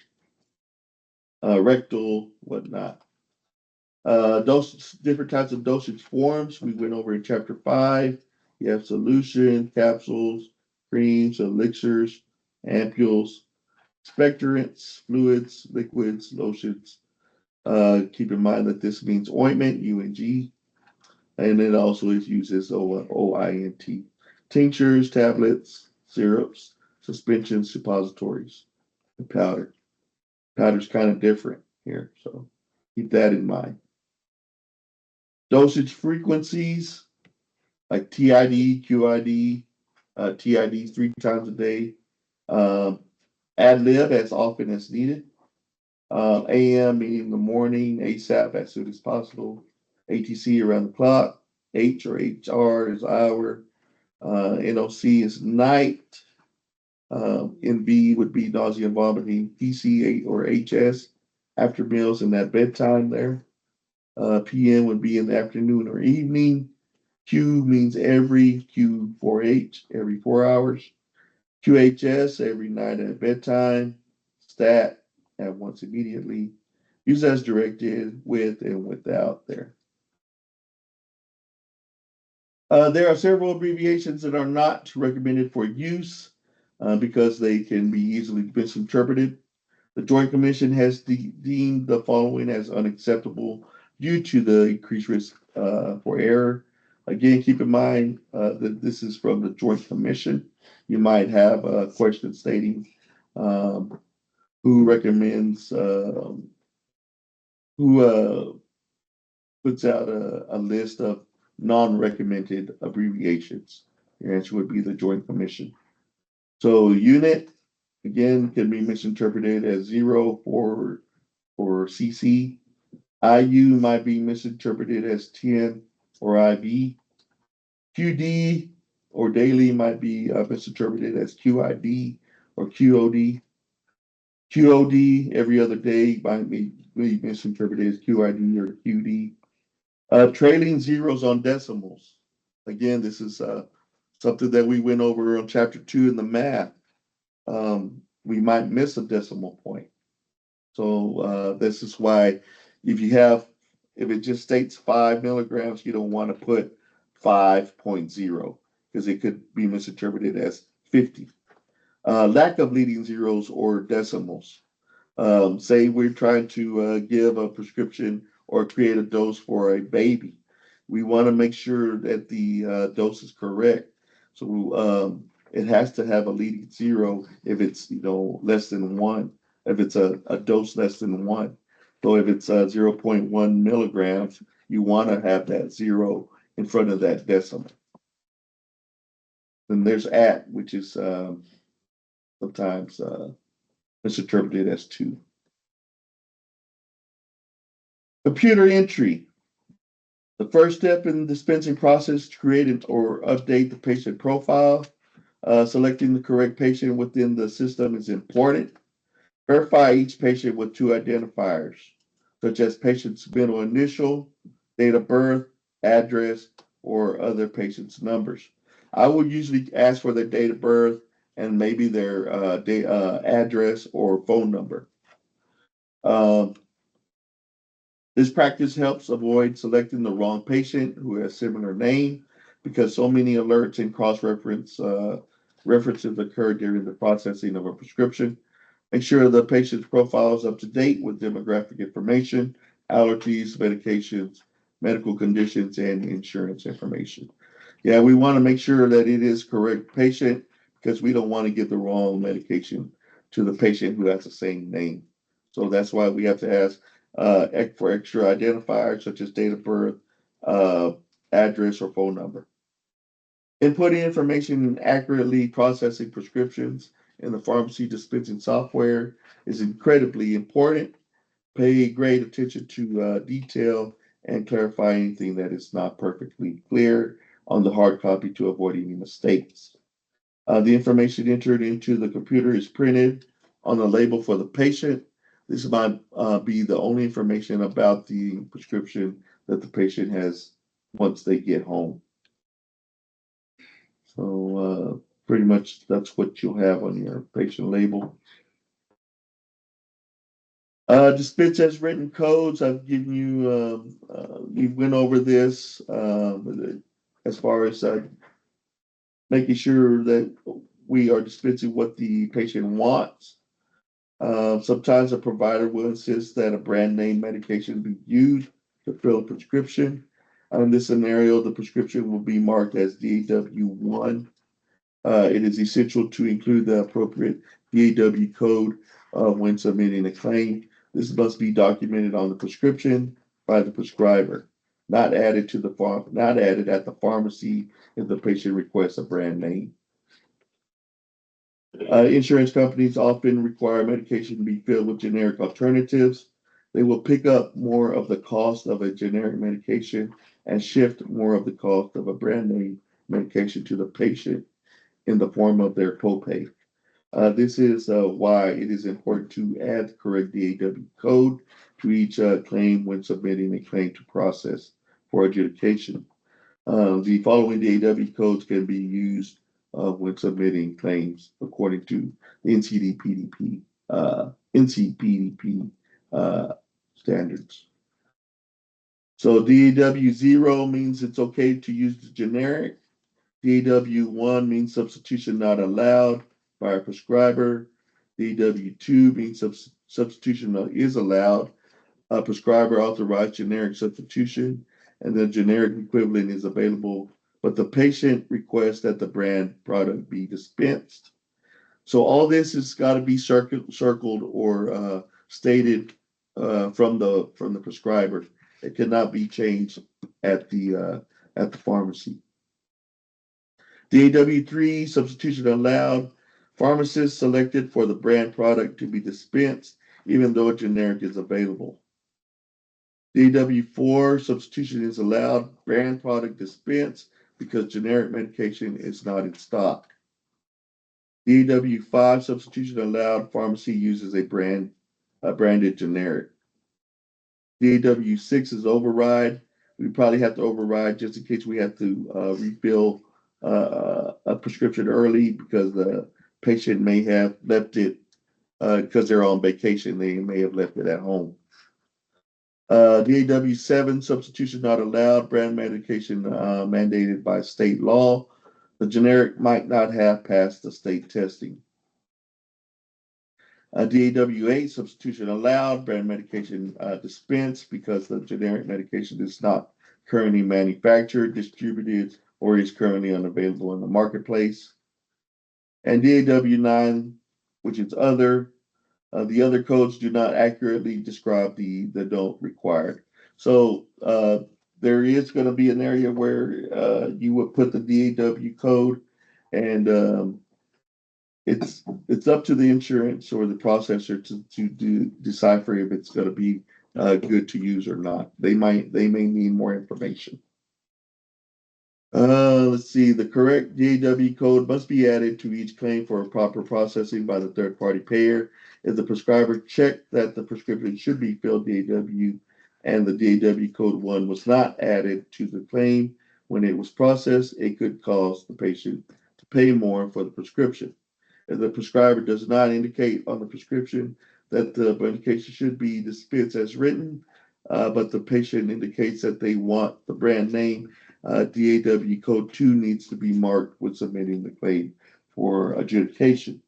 rectal, whatnot. Different types of dosage forms we went over in chapter 5. You have solution, capsules, creams, elixirs, ampules, expectorants, fluids, liquids, lotions. Keep in mind that this means ointment, UNG, and it also is used as OINT. tinctures, tablets, syrups, suspensions, suppositories, and powder. Powder's kind of different here, so keep that in mind. Dosage frequencies, like TID, QID, TID 3 times a day. Ad lib as often as needed. AM meaning in the morning, ASAP as soon as possible. ATC around the clock. H or HR is hour. NOC is night. NB would be nausea and vomiting. PC or HS after meals and at bedtime there. PM would be in the afternoon or evening. Q means every. Q4H every 4 hours. QHS every night at bedtime. Stat at once immediately. Use as directed with and without there. There are several abbreviations that are not recommended for use because they can be easily misinterpreted. The Joint Commission has deemed the following as unacceptable due to the increased risk for error. Again, keep in mind that this is from the Joint Commission. You might have a question stating who recommends, who puts out a list of non-recommended abbreviations. Your answer would be the Joint Commission. So unit, again, can be misinterpreted as 0 for CC. IU might be misinterpreted as 10 or IV. QD or daily might be misinterpreted as QID or QOD. QOD every other day might be misinterpreted as QID or QD. Trailing zeros on decimals. Again, this is something that we went over on chapter 2 in the math. We might miss a decimal point. So this is why if it just states 5 milligrams, you don't want to put 5.0 because it could be misinterpreted as 50. Lack of leading zeros or decimals. Say we're trying to give a prescription or create a dose for a baby. We want to make sure that the dose is correct. So it has to have a leading zero if it's less than 1. If it's a dose less than 1. So if it's 0.1 milligrams, you want to have that 0 in front of that decimal. Then there's at, which is sometimes misinterpreted as 2. Computer entry. The first step in the dispensing process is to create or update the patient profile. Selecting the correct patient within the system is important. Verify each patient with 2 identifiers, such as patient's middle initial, date of birth, address, or other patient's numbers. I would usually ask for their date of birth and maybe their address or phone number. This practice helps avoid selecting the wrong patient who has similar name because so many alerts and cross-reference references occur during the processing of a prescription. Make sure the patient's profile is up to date with demographic information, allergies, medications, medical conditions, and insurance information. Yeah, we want to make sure that it is correct patient because we don't want to give the wrong medication to the patient who has the same name. So that's why we have to ask for extra identifiers such as date of birth, address, or phone number. Inputting information and accurately processing prescriptions in the pharmacy dispensing software is incredibly important. Pay great attention to detail and clarify anything that is not perfectly clear on the hard copy to avoid any mistakes. The information entered into the computer is printed on the label for the patient. This might be the only information about the prescription that the patient has once they get home. So pretty much that's what you'll have on your patient label. Dispense as written codes. I've given you, we went over this as far as making sure that we are dispensing what the patient wants. Sometimes a provider will insist that a brand name medication be used to fill a prescription. In this scenario, the prescription will be marked as DAW1 It is essential to include the appropriate DAW code when submitting a claim. This must be documented on the prescription by the prescriber, not added at the pharmacy if the patient requests a brand name. Insurance companies often require medication to be filled with generic alternatives. They will pick up more of the cost of a generic medication and shift more of the cost of a brand name medication to the patient in the form of their copay. This is why it is important to add the correct DAW code to each claim when submitting a claim to process for adjudication. The following DAW codes can be used when submitting claims according to the NCPDP standards. So DAW 0 means it's okay to use the generic. DAW 1 means substitution not allowed by a prescriber. DAW 2 means substitution is allowed. A prescriber authorized generic substitution, and the generic equivalent is available, but the patient requests that the brand product be dispensed. So all this has got to be circled or stated from the prescriber. It cannot be changed at the pharmacy. DAW 3 substitution allowed. Pharmacist selected for the brand product to be dispensed, even though a generic is available. DAW 4 substitution is allowed, brand product dispensed because generic medication is not in stock. DAW 5 substitution allowed, pharmacy uses a branded generic. DAW 6 is override. We probably have to override just in case we have to refill a prescription early because the patient may have left it because they're on vacation. They may have left it at home. DAW 7 substitution not allowed, brand medication mandated by state law. The generic might not have passed the state testing. DAW 8 substitution allowed, brand medication dispensed because the generic medication is not currently manufactured, distributed, or is currently unavailable in the marketplace. And DAW 9, which is other, the other codes do not accurately describe the don't required. So there is going to be an area where you would put the DAW code, and it's up to the insurance or the processor to decipher if it's going to be good to use or not. They may need more information. Let's see. The correct DAW code must be added to each claim for proper processing by the third-party payer. If the prescriber checked that the prescription should be filled DAW and the DAW code 1 was not added to the claim when it was processed, it could cause the patient to pay more for the prescription. If the prescriber does not indicate on the prescription that the medication should be dispensed as written, but the patient indicates that they want the brand name, DAW code 2 needs to be marked when submitting the claim for adjudication.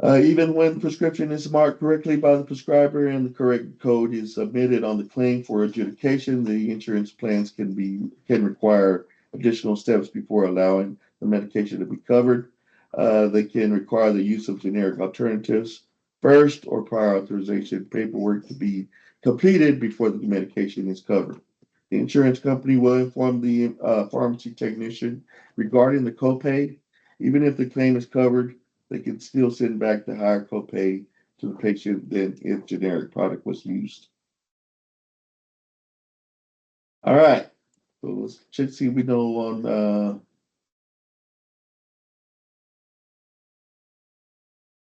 Even when prescription is marked correctly by the prescriber and the correct code is submitted on the claim for adjudication, the insurance plans can require additional steps before allowing the medication to be covered. They can require the use of generic alternatives first or prior authorization paperwork to be completed before the medication is covered. The insurance company will inform the pharmacy technician regarding the copay. Even if the claim is covered, they can still send back the higher copay to the patient than if generic product was used. All right, so let's check see if we know on.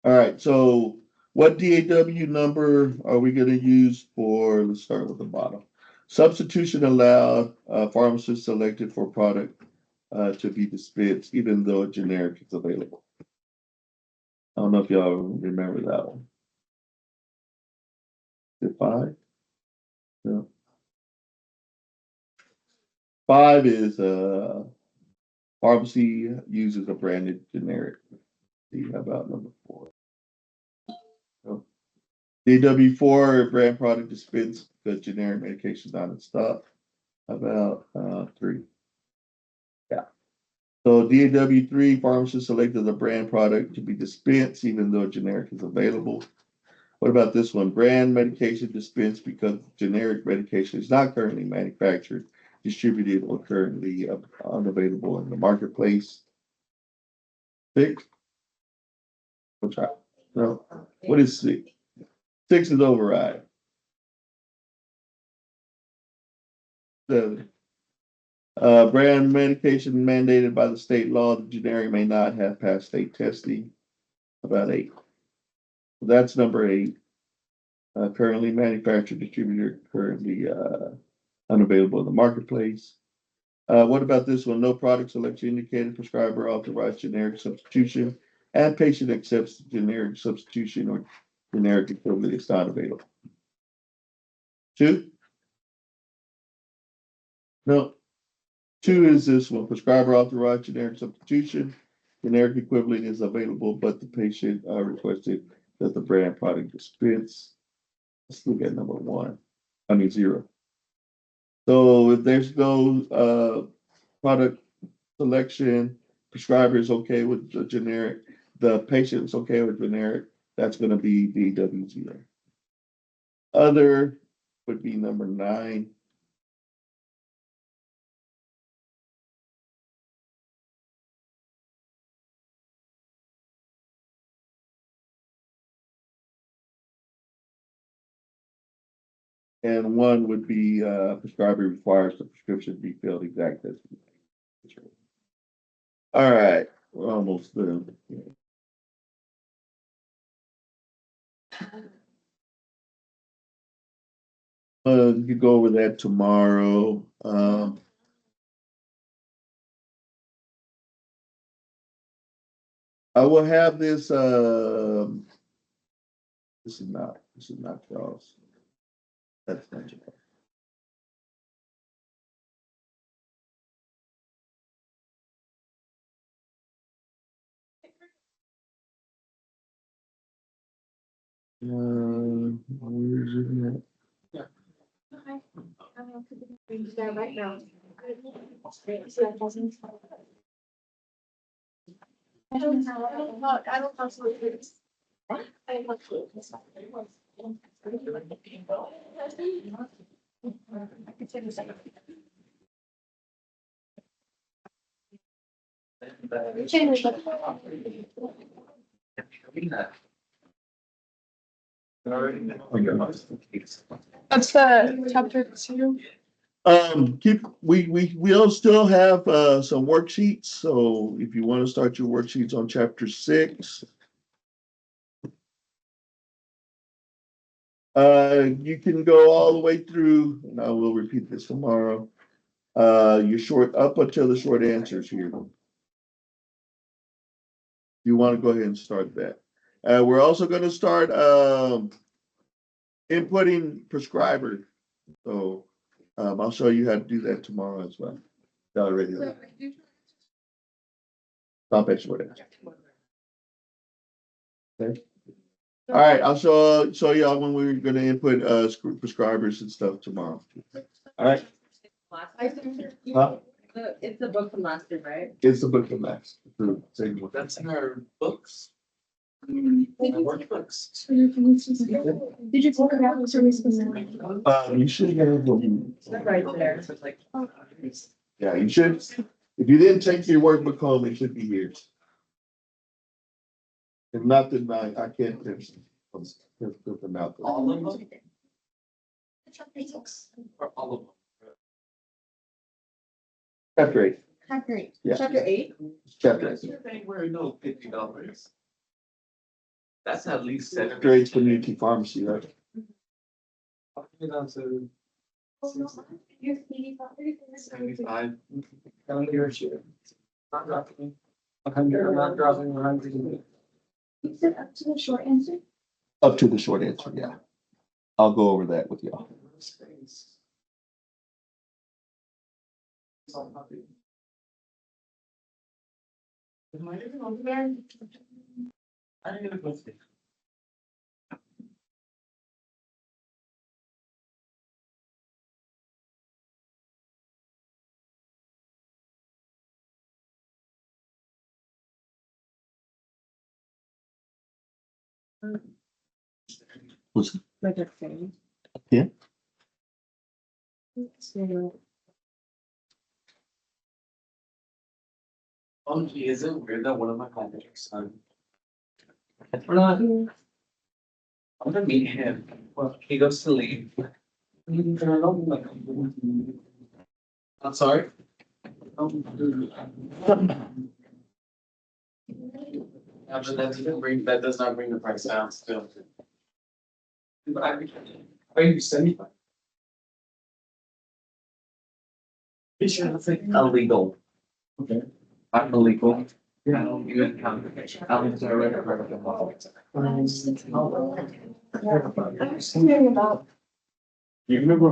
All right, so what DAW number are we going to use for? Let's start with the bottom. Substitution allowed. Pharmacist selected for product to be dispensed, even though a generic is available. I don't know if y'all remember that one. Is it 5? No. 5 is pharmacy uses a branded generic. See how about number 4? So, DAW 4 brand product dispense because generic medication not in stock. How about 3? Yeah. So DAW three, pharmacist selected a brand product to be dispensed even though generic is available. What about this one? Brand medication dispensed because generic medication is not currently manufactured, distributed, or currently unavailable in the marketplace. Six? Which I, no, what is six? Six is override. Seven. Brand medication mandated by the state law, the generic may not have passed state testing. About eight. That's number eight. Currently manufactured, distributor, currently unavailable in the marketplace. What about this one? No product selection indicated, prescriber authorized generic substitution, and patient accepts generic substitution or generic equivalent is not available. Two? No. Two is this one, prescriber authorized generic substitution, generic equivalent is available, but the patient requested that the brand product dispense. Let's look at number one, zero. So if there's no product selection, prescriber is okay with the generic, the patient is okay with generic, that's gonna be DW0. Other would be number 9. And 1 would be prescriber requires the prescription be filled exactly. All right, we're almost done. You could go over that tomorrow. I will have this. This is not Charles. That's not Charles. Where is it at? Right now. I don't know. That's the chapter 2. We'll still have some worksheets, so if you want to start your worksheets on chapter 6. You can go all the way through, and I will repeat this tomorrow. You're short up until the short answers here. You want to go ahead and start that. We're also going to start inputting prescriber. So I'll show you how to do that tomorrow as well. Already. Stop at short answer. Okay. All right, I'll show y'all when we're going to input prescribers and stuff tomorrow. All right. Huh? It's the book from last year, right? It's the book of Max. Same one. That's in our books. Workbooks. Did you talk about the service? You should have them. Right there. It's like. Yeah, you should. If you didn't take your workbook home, it should be here. If not, then I can't finish them out. All of them? Or all of them? Chapter 8. Chapter 8. Yeah. Chapter 8. Chapter 8. Anywhere no $50. That's at least seven. Chapter 8 community pharmacy, right? I'll get down to 75. Calendar share. Not dropping. 100, not dropping 100. You said up to the short answer? Up to the short answer, yeah. I'll go over that with y'all. Am I even on there? I didn't even go see. Was- Like a thing. Yeah. Oh, gee, is it weird that one of my contacts son? I'm gonna meet him. Well, he goes to leave. I'm sorry? Yeah, but that does not bring the price down still. But are you semi? It's like illegal. Okay. I'm illegal. I don't even count. I'm direct. I'm just hearing about. You remember?